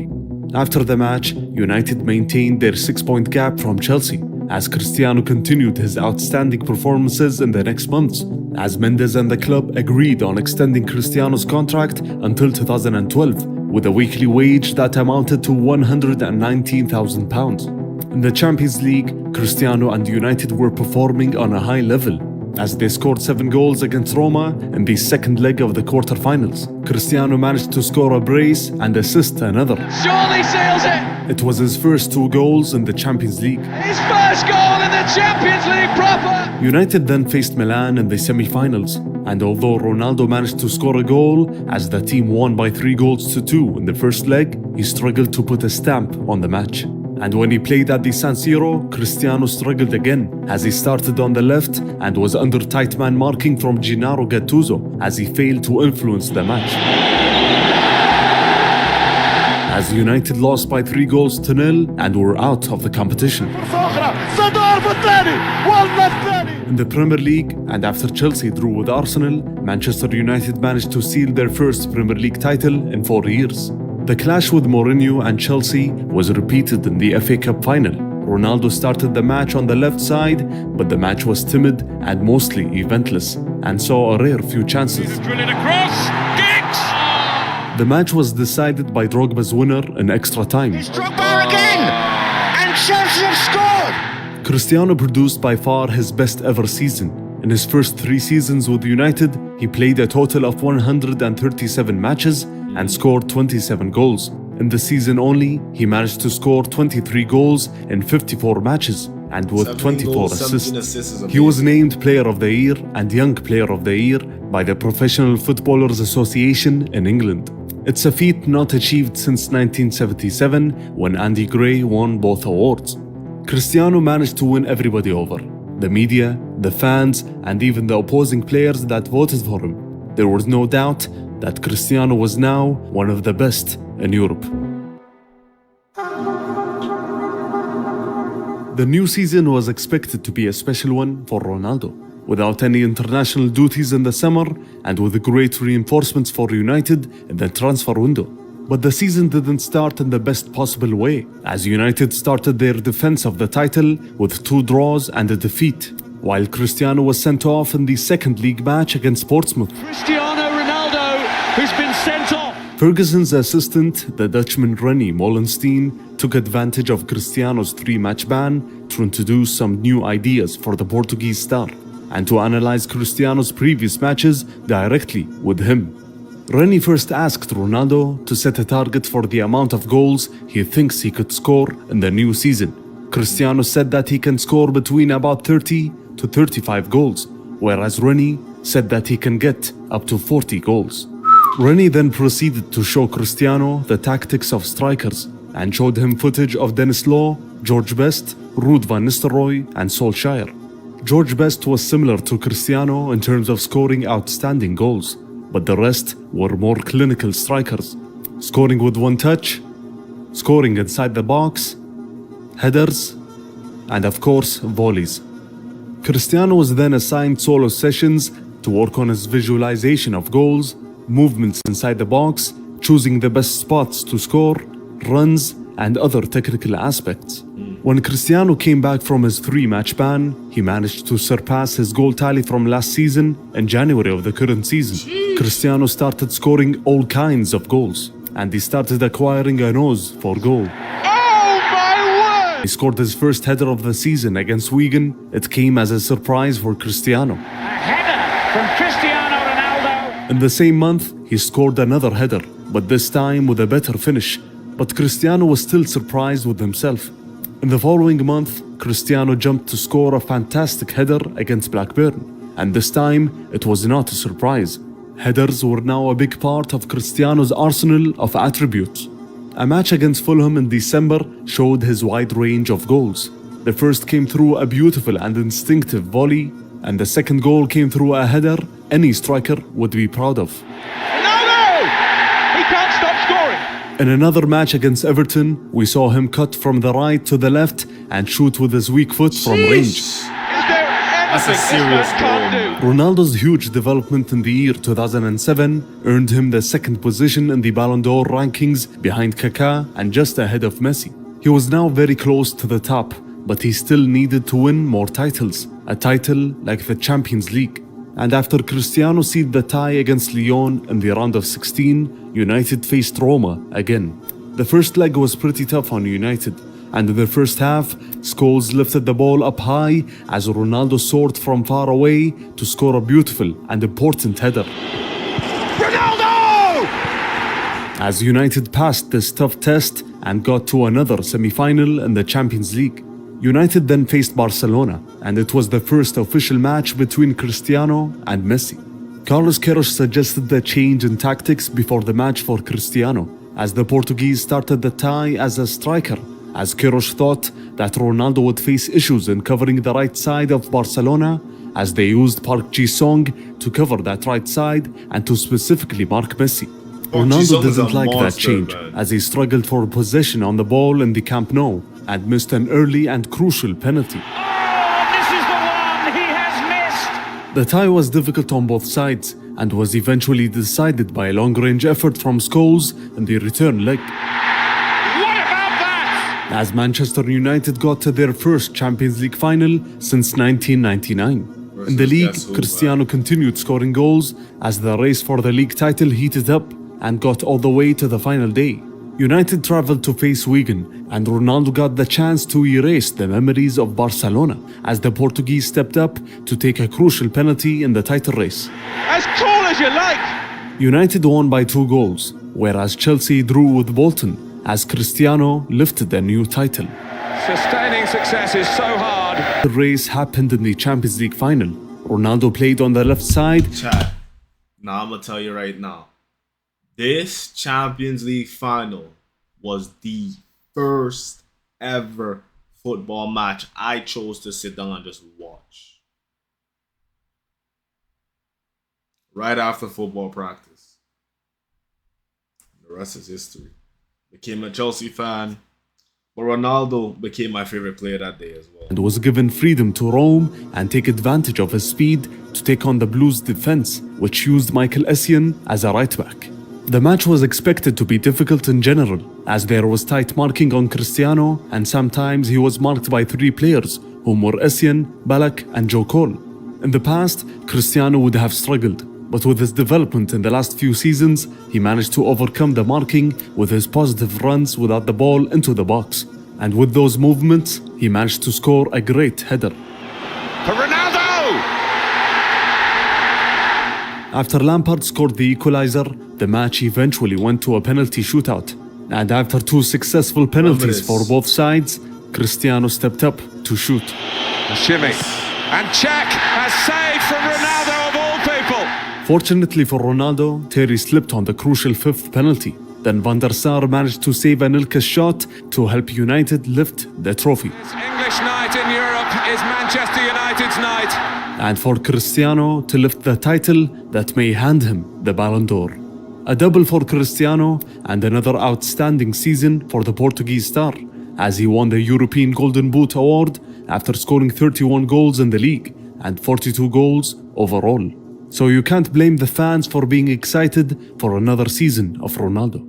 After the match, United maintained their 6-point gap from Chelsea, as Cristiano continued his outstanding performances in the next months, as Mendes and the club agreed on extending Cristiano's contract until 2012, with a weekly wage that amounted to £119,000. In the Champions League, Cristiano and United were performing on a high level, as they scored 7 goals against Roma in the second leg of the quarter-finals. Cristiano managed to score a brace and assist another. Surely seals it! It was his first 2 goals in the Champions League. His first goal in the Champions League proper! United then faced Milan in the semi-finals, and although Ronaldo managed to score a goal as the team won by 3-2 in the first leg, he struggled to put a stamp on the match. And when he played at the San Siro, Cristiano struggled again, as he started on the left and was under tight man marking from Gennaro Gattuso, as he failed to influence the match. As United lost by 3-0 and were out of the competition. In the Premier League, and after Chelsea drew with Arsenal, Manchester United managed to seal their first Premier League title in 4 years. The clash with Mourinho and Chelsea was repeated in the FA Cup final. Ronaldo started the match on the left side, but the match was timid and mostly eventless, and saw a rare few chances. The match was decided by Drogba's winner in extra time. It's Drogba again! And Chelsea have scored! Cristiano produced by far his best ever season. In his first 3 seasons with United, he played a total of 137 matches and scored 27 goals. In the season only, he managed to score 23 goals in 54 matches and with 24 assists. He was named Player of the Year and Young Player of the Year by the Professional Footballers Association in England. It's a feat not achieved since 1977 when Andy Gray won both awards. Cristiano managed to win everybody over. The media, the fans, and even the opposing players that voted for him. There was no doubt that Cristiano was now one of the best in Europe. The new season was expected to be a special one for Ronaldo. Without any international duties in the summer and with great reinforcements for United in the transfer window. But the season didn't start in the best possible way, as United started their defense of the title with 2 draws and a defeat, while Cristiano was sent off in the second league match against Portsmouth. Cristiano Ronaldo, who's been sent off. Ferguson's assistant, the Dutchman René Molenstein, took advantage of Cristiano's 3-match ban to introduce some new ideas for the Portuguese star and to analyze Cristiano's previous matches directly with him. René first asked Ronaldo to set a target for the amount of goals he thinks he could score in the new season. Cristiano said that he can score between about 30 to 35 goals, whereas René said that he can get up to 40 goals. René then proceeded to show Cristiano the tactics of strikers and showed him footage of Dennis Law, George Best, Ruud van Nistelrooy, and Solskjaer. George Best was similar to Cristiano in terms of scoring outstanding goals, but the rest were more clinical strikers, scoring with 1 touch, scoring inside the box, headers, and of course, volleys. Cristiano was then assigned solo sessions to work on his visualization of goals, movements inside the box, choosing the best spots to score, runs, and other technical aspects. When Cristiano came back from his 3-match ban, he managed to surpass his goal tally from last season in January of the current season. Cristiano started scoring all kinds of goals, and he started acquiring a nose for goal. Oh my word! He scored his first header of the season against Wigan. It came as a surprise for Cristiano. A header from Cristiano Ronaldo. In the same month, he scored another header, but this time with a better finish. But Cristiano was still surprised with himself. In the following month, Cristiano jumped to score a fantastic header against Blackburn, and this time it was not a surprise. Headers were now a big part of Cristiano's arsenal of attributes. A match against Fulham in December showed his wide range of goals. The first came through a beautiful and instinctive volley, and the second goal came through a header any striker would be proud of. Ronaldo! He can't stop scoring. In another match against Everton, we saw him cut from the right to the left and shoot with his weak foot from range. Is there That's a anything serious this man can't do? Ronaldo's huge development in the year 2007 earned him the second position in the Ballon d'Or rankings behind Kaká and just ahead of Messi. He was now very close to the top, but he still needed to win more titles, a title like the Champions League. And after Cristiano sealed the tie against Lyon in the round of 16, United faced Roma again. The first leg was pretty tough on United, and in the first half, Scholes lifted the ball up high as Ronaldo soared from far away to score a beautiful and important header. Ronaldo! As United passed this tough test and got to another semi-final in the Champions League. United then faced Barcelona, and it was the first official match between Cristiano and Messi. Carlos Queiroz suggested a change in tactics before the match for Cristiano, as the Portuguese started the tie as a striker, as Queiroz thought that Ronaldo would face issues in covering the right side of Barcelona, as they used Park Ji-sung to cover that right side and to specifically mark Messi. Ronaldo didn't like that change, as he struggled for possession on the ball in the Camp Nou and missed an early and crucial penalty. Oh, this is the one he has missed. The tie was difficult on both sides and was eventually decided by a long-range effort from Scholes in the return leg. What about that? as Manchester United got to their first Champions League final since 1999. In the league, Cristiano continued scoring goals as the race for the league title heated up and got all the way to the final day. United travelled to face Wigan, and Ronaldo got the chance to erase the memories of Barcelona as the Portuguese stepped up to take a crucial penalty in the title race. As cool as you like! United won by 2 goals, whereas Chelsea drew with Bolton as Cristiano lifted the new title. Sustaining success is so hard. The race happened in the Champions League final. Ronaldo played on the left side. Chat. Now I'm gonna tell you right now. This Champions League final was the first ever football match I chose to sit down and just watch. Right after football practice. The rest is history. Became a Chelsea fan. But Ronaldo became my favorite player that day as well. And was given freedom to roam and take advantage of his speed to take on the Blues' defense, which used Michael Essien as a right back. The match was expected to be difficult in general, as there was tight marking on Cristiano, and sometimes he was marked by 3 players, whom were Essien, Ballack and Joe Cole. In the past, Cristiano would have struggled, but with his development in the last few seasons, he managed to overcome the marking with his positive runs without the ball into the box. And with those movements, he managed to score a great header. For Ronaldo! After Lampard scored the equalizer, the match eventually went to a penalty shootout. And after 2 successful penalties for both sides, Cristiano stepped up to shoot. A shimmy. And check! A save from Ronaldo of all people! Fortunately for Ronaldo, Terry slipped on the crucial 5th penalty. Then Van der Sar managed to save Anelka's shot to help United lift the trophy. This English night in Europe is Manchester United's night. And for Cristiano to lift the title that may hand him the Ballon d'Or. A double for Cristiano and another outstanding season for the Portuguese star, as he won the European Golden Boot Award after scoring 31 goals in the league and 42 goals overall. So you can't blame the fans for being excited for another season of Ronaldo.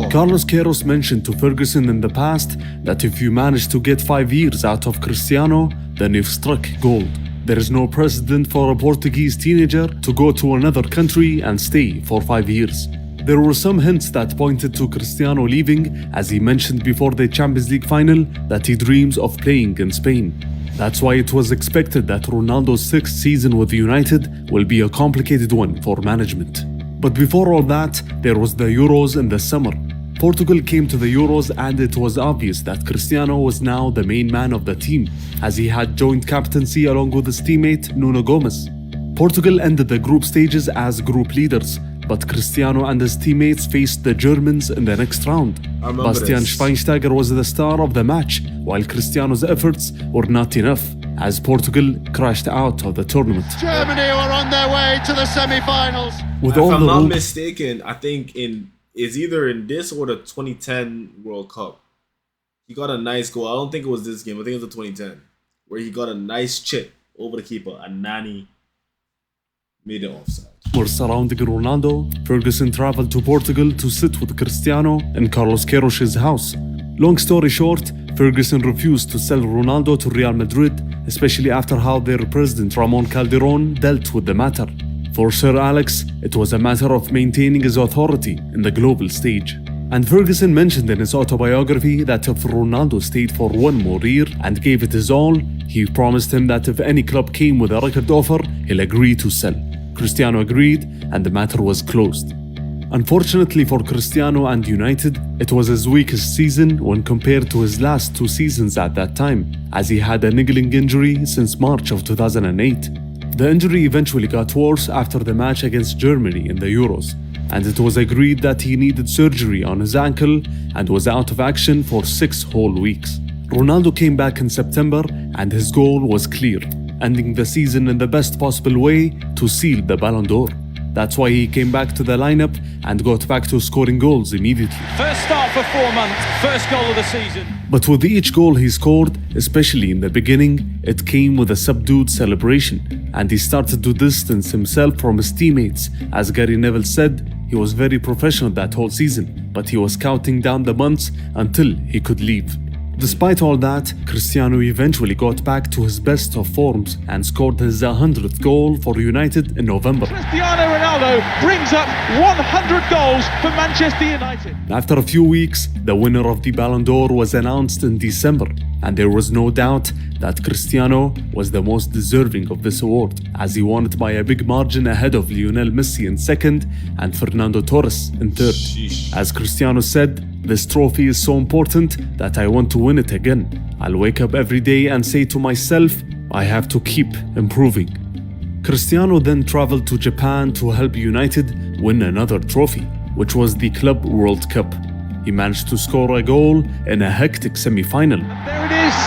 Carlos Queiroz mentioned to Ferguson in the past that if you manage to get 5 years out of Cristiano, then you've struck gold. There is no precedent for a Portuguese teenager to go to another country and stay for 5 years. There were some hints that pointed to Cristiano leaving, as he mentioned before the Champions League final that he dreams of playing in Spain. That's why it was expected that Ronaldo's 6th season with United will be a complicated one for management. But before all that, there was the Euros in the summer. Portugal came to the Euros and it was obvious that Cristiano was now the main man of the team, as he had joint captaincy along with his teammate Nuno Gomes. Portugal ended the group stages as group leaders, but Cristiano and his teammates faced the Germans in the next round. Bastian Schweinsteiger was the star of the match, while Cristiano's efforts were not enough, as Portugal crashed out of the tournament. Germany are on their way to the semi-finals. If I'm not mistaken, I think it's either in this or the 2010 World Cup. He got a nice goal. I don't think it was this game. I think it was the 2010, where he got a nice chip over the keeper, and Nani made it offside. Were surrounding Ronaldo, Ferguson traveled to Portugal to sit with Cristiano in Carlos Queiroz's house. Long story short, Ferguson refused to sell Ronaldo to Real Madrid, especially after how their president Ramon Calderón dealt with the matter. For Sir Alex, it was a matter of maintaining his authority in the global stage. And Ferguson mentioned in his autobiography that if Ronaldo stayed for one more year and gave it his all, he promised him that if any club came with a record offer, he'll agree to sell. Cristiano agreed, and the matter was closed. Unfortunately for Cristiano and United, it was his weakest season when compared to his last 2 seasons at that time, as he had a niggling injury since March of 2008. The injury eventually got worse after the match against Germany in the Euros, and it was agreed that he needed surgery on his ankle and was out of action for 6 whole weeks. Ronaldo came back in September, and his goal was clear: ending the season in the best possible way to seal the Ballon d'Or. That's why he came back to the lineup and got back to scoring goals immediately. First start for 4 months, first goal of the season. But with each goal he scored, especially in the beginning, it came with a subdued celebration, and he started to distance himself from his teammates. As Gary Neville said, He was very professional that whole season, but he was counting down the months until he could leave. Despite all that, Cristiano eventually got back to his best of forms and scored his 100th goal for United in November. Cristiano Ronaldo brings up 100 goals for Manchester United. After a few weeks, the winner of the Ballon d'Or was announced in December, and there was no doubt that Cristiano was the most deserving of this award, as he won it by a big margin ahead of Lionel Messi in second and Fernando Torres in third. As Cristiano said, "This trophy is so important that I want to win it again. I'll wake up every day and say to myself, I have to keep improving." Cristiano then traveled to Japan to help United win another trophy, which was the Club World Cup. He managed to score a goal in a hectic semi-final. There it is.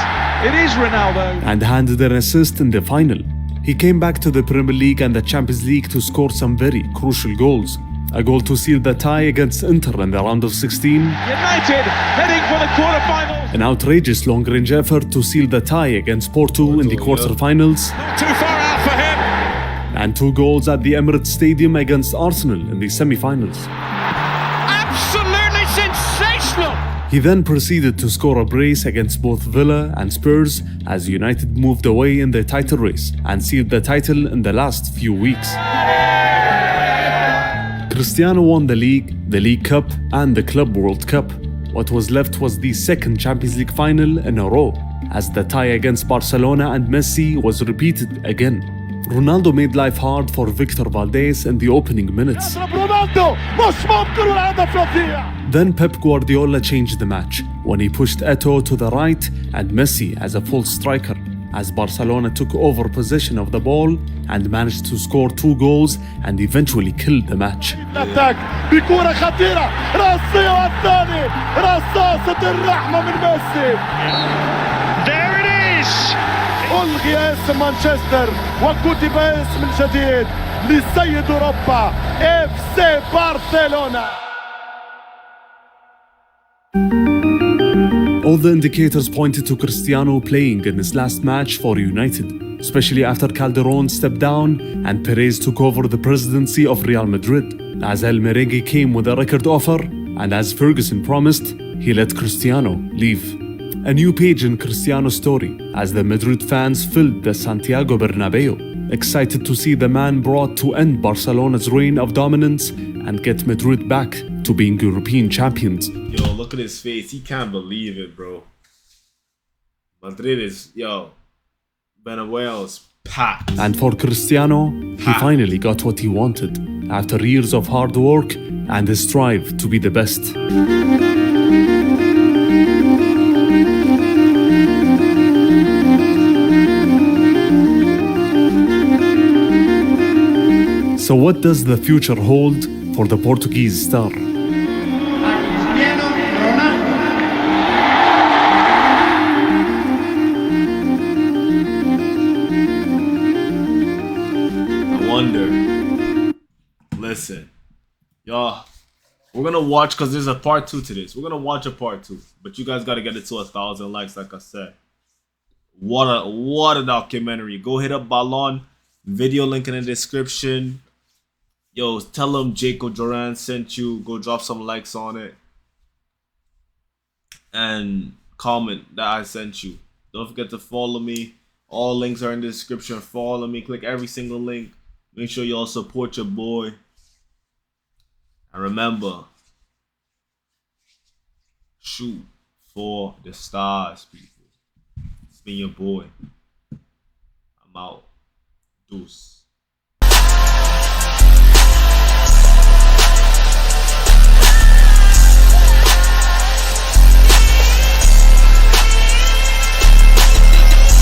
It is Ronaldo. And handed an assist in the final. He came back to the Premier League and the Champions League to score some very crucial goals. A goal to seal the tie against Inter in the round of 16. United heading for the quarterfinals. An outrageous long-range effort to seal the tie against Porto in the quarterfinals. Not too far out for him. And 2 goals at the Emirates Stadium against Arsenal in the semi-finals. Absolutely sensational. He then proceeded to score a brace against both Villa and Spurs as United moved away in the title race and sealed the title in the last few weeks. Cristiano won the League Cup and the Club World Cup. What was left was the second Champions League final in a row, as the tie against Barcelona and Messi was repeated again. Ronaldo made life hard for Victor Valdés in the opening minutes. Then Pep Guardiola changed the match when he pushed Eto'o to the right and Messi as a full striker, as Barcelona took over possession of the ball and managed to score 2 goals and eventually killed the match. There it is. ألغي اسم مانشستر وكتب اسم الجديد لسيد أوروبا FC برشلونة. All the indicators pointed to Cristiano playing in his last match for United, especially after Calderon stepped down and Perez took over the presidency of Real Madrid, as El Merengue came with a record offer, and as Ferguson promised, he let Cristiano leave. A new page in Cristiano's story, as the Madrid fans filled the Santiago Bernabeu, excited to see the man brought to end Barcelona's reign of dominance and get Madrid back to being European champions. Yo, look at his face. He can't believe it, bro. Madrid is, Bernabeu's packed. And for Cristiano, he finally got what he wanted, after years of hard work and his strive to be the best. So what does the future hold for the Portuguese star? I wonder. Listen, y'all, we're gonna watch, because there's a part 2 to this. We're gonna watch a part 2, but you guys gotta get it to 1,000 likes, like I said. What a documentary. Go hit up Ballon, video link in the description. Yo, tell them Jacob Duran sent you. Go drop some likes on it. And comment that I sent you. Don't forget to follow me. All links are in the description. Follow me. Click every single link. Make sure y'all support your boy. And remember, shoot for the stars, people. It's been your boy. I'm out. Deuce.